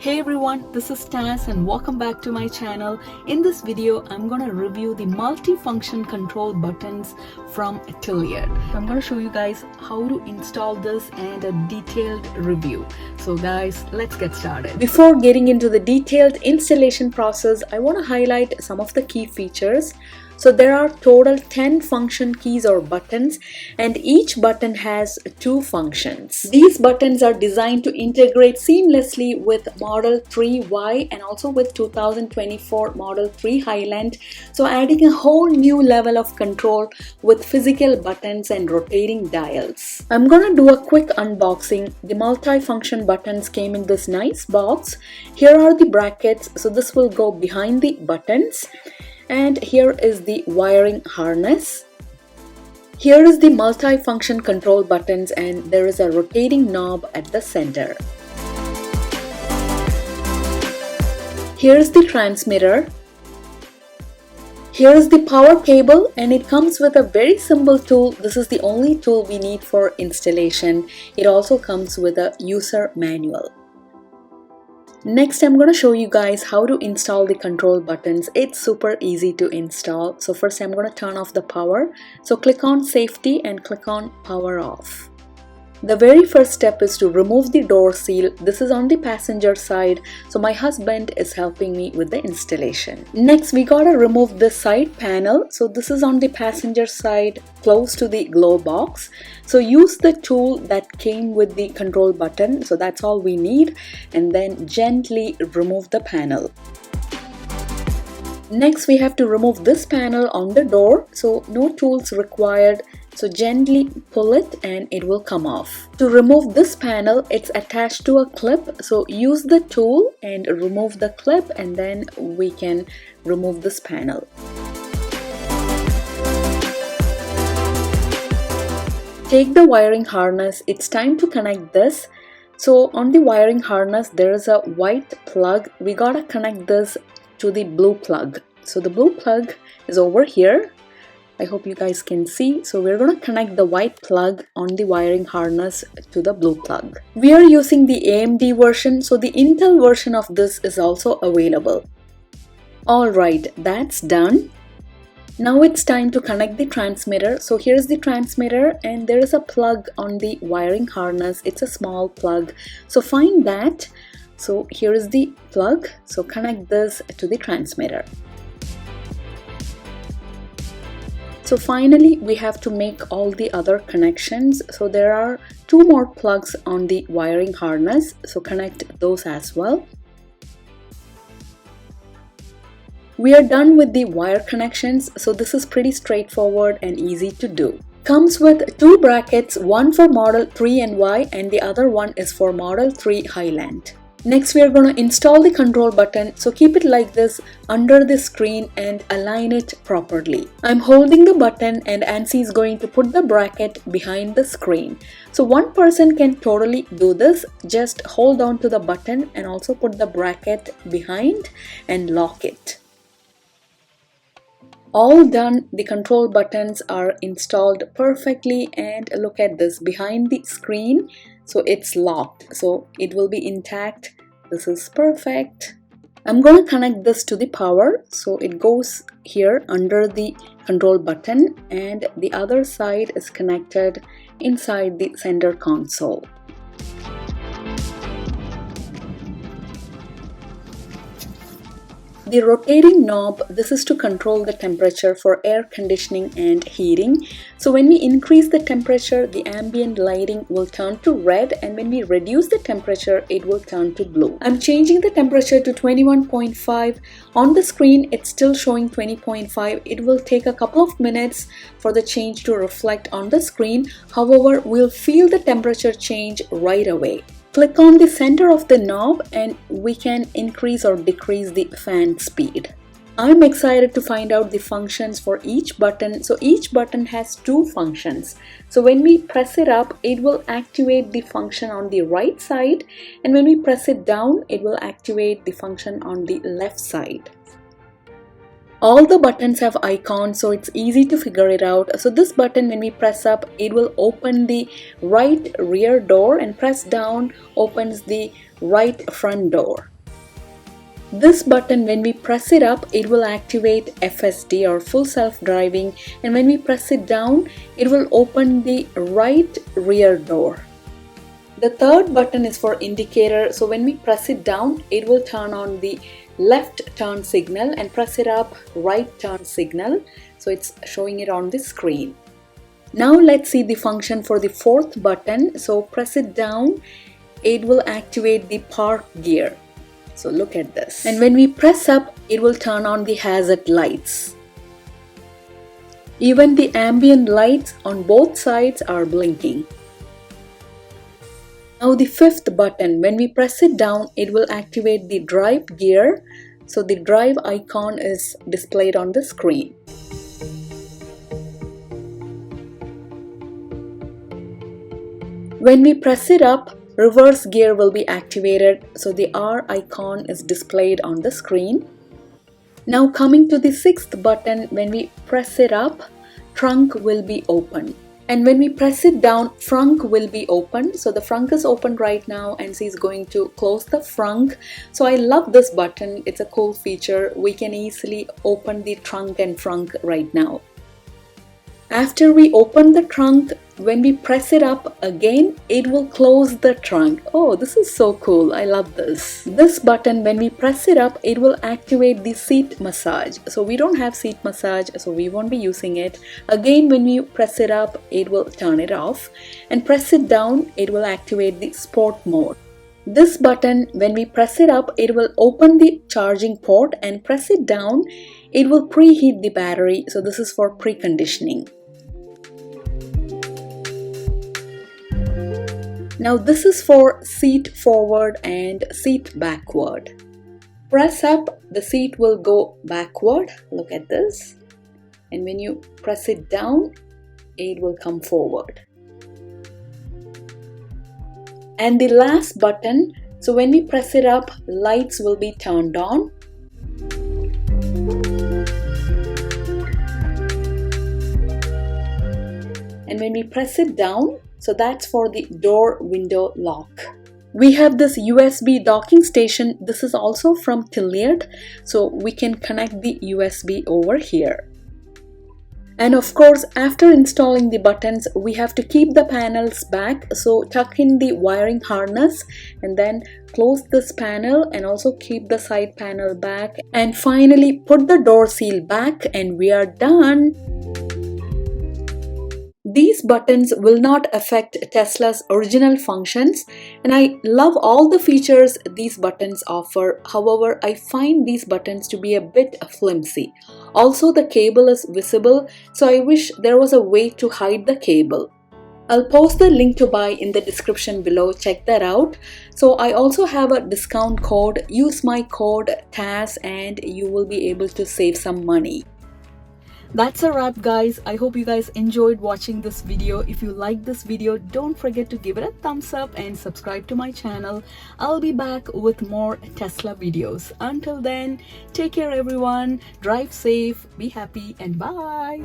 Hey everyone, this is Taz and welcome back to my channel. In this video, I'm going to review the multi-function control buttons from Tlyard. I'm going to show you guys how to install this and a detailed review. So guys, let's get started. Before getting into the detailed installation process, I want to highlight some of the key features. So there are total 10 function keys or buttons, and each button has two functions. These buttons are designed to integrate seamlessly with Model 3Y and also with 2024 Model 3 Highland, so adding a whole new level of control with physical buttons and rotating dials. I'm gonna do a quick unboxing. The multi-function buttons came in this nice box. Here are the brackets, so this will go behind the buttons. And here is the wiring harness. Here is the multi-function control buttons, and there is a rotating knob at the center. Here is the transmitter. Here is the power cable, and it comes with a very simple tool. This is the only tool we need for installation. It also comes with a user manual. Next, I'm going to show you guys how to install the control buttons. It's super easy to install. So first I'm going to turn off the power. So click on safety and click on power off. The very first step is to remove the door seal. This is on the passenger side, so my husband is helping me with the installation. Next, we gotta remove this side panel. So this is on the passenger side, close to the glow box. So use the tool that came with the control button. So that's all we need, and then gently remove the panel. Next, we have to remove this panel on the door. So no tools required. So gently pull it and it will come off. To remove this panel, it's attached to a clip. So use the tool and remove the clip, and then we can remove this panel. Take the wiring harness. It's time to connect this. So on the wiring harness, there is a white plug. We gotta connect this to the blue plug. So the blue plug is over here. I hope you guys can see. So we're going to connect the white plug on the wiring harness to the blue plug. We are using the AMD version, so the Intel version of this is also available. Alright, that's done. Now it's time to connect the transmitter. So here's the transmitter, and there is a plug on the wiring harness. It's a small plug. So find that. So here is the plug. So connect this to the transmitter. So finally, we have to make all the other connections. So there are two more plugs on the wiring harness. So connect those as well. We are done with the wire connections. So this is pretty straightforward and easy to do. Comes with two brackets, one for Model 3 and Y and the other one is for Model 3 Highland. Next, we are going to install the control button. So keep it like this under the screen and align it properly. I'm holding the button and Ansi is going to put the bracket behind the screen. So one person can totally do this. Just hold on to the button and also put the bracket behind and lock it. All done, the control buttons are installed perfectly, and look at this behind the screen. So it's locked, so it will be intact. This is perfect. I'm going to connect this to the power. So it goes here under the control button, and the other side is connected inside the center console. The rotating knob, this is to control the temperature for air conditioning and heating. So when we increase the temperature, the ambient lighting will turn to red, and when we reduce the temperature, it will turn to blue. I'm changing the temperature to 21.5. On the screen, it's still showing 20.5. It will take a couple of minutes for the change to reflect on the screen. However, we'll feel the temperature change right away. Click on the center of the knob and we can increase or decrease the fan speed. I'm excited to find out the functions for each button. So each button has two functions. So when we press it up, it will activate the function on the right side, and when we press it down, it will activate the function on the left side. All the buttons have icons, so it's easy to figure it out. So this button, when we press up, it will open the right rear door, and press down opens the right front door. This button, when we press it up, it will activate FSD or full self-driving, and when we press it down, it will open the right rear door. The third button is for indicator, so when we press it down, it will turn on the left turn signal, and press it up, right turn signal. So it's showing it on the screen. Now let's see the function for the fourth button. So press it down, it will activate the park gear. So look at this. And when we press up, it will turn on the hazard lights. Even the ambient lights on both sides are blinking. Now the fifth button, when we press it down, it will activate the drive gear. So the drive icon is displayed on the screen. When we press it up, reverse gear will be activated, so the R icon is displayed on the screen. Now coming to the sixth button, when we press it up, trunk will be open. And when we press it down, frunk will be open. So the frunk is open right now, and she's going to close the frunk. So I love this button. It's a cool feature. We can easily open the trunk and frunk right now. After we open the trunk, when we press it up again, it will close the trunk. Oh, this is so cool. I love this. This button, when we press it up, it will activate the seat massage. So we don't have seat massage, so we won't be using it. Again, when we press it up, it will turn it off. And press it down, it will activate the sport mode. This button, when we press it up, it will open the charging port, and press it down, it will preheat the battery. So this is for preconditioning. Now this is for seat forward and seat backward. Press up, the seat will go backward. Look at this. And when you press it down, it will come forward. And the last button, so when we press it up, lights will be turned on. And when we press it down, so that's for the door window lock. We have this USB docking station. This is also from Tlyard, so we can connect the USB over here. And of course, after installing the buttons, we have to keep the panels back. So tuck in the wiring harness, and then close this panel, and also keep the side panel back. And finally put the door seal back, and we are done. These buttons will not affect Tesla's original functions, and I love all the features these buttons offer. However, I find these buttons to be a bit flimsy. Also, the cable is visible, so I wish there was a way to hide the cable. I'll post the link to buy in the description below, check that out. So I also have a discount code. Use my code TAS and you will be able to save some money. That's a wrap, guys. I hope you guys enjoyed watching this video. If you like this video, don't forget to give it a thumbs up and subscribe to my channel. I'll be back with more Tesla videos. Until then, take care everyone, drive safe, be happy, and bye.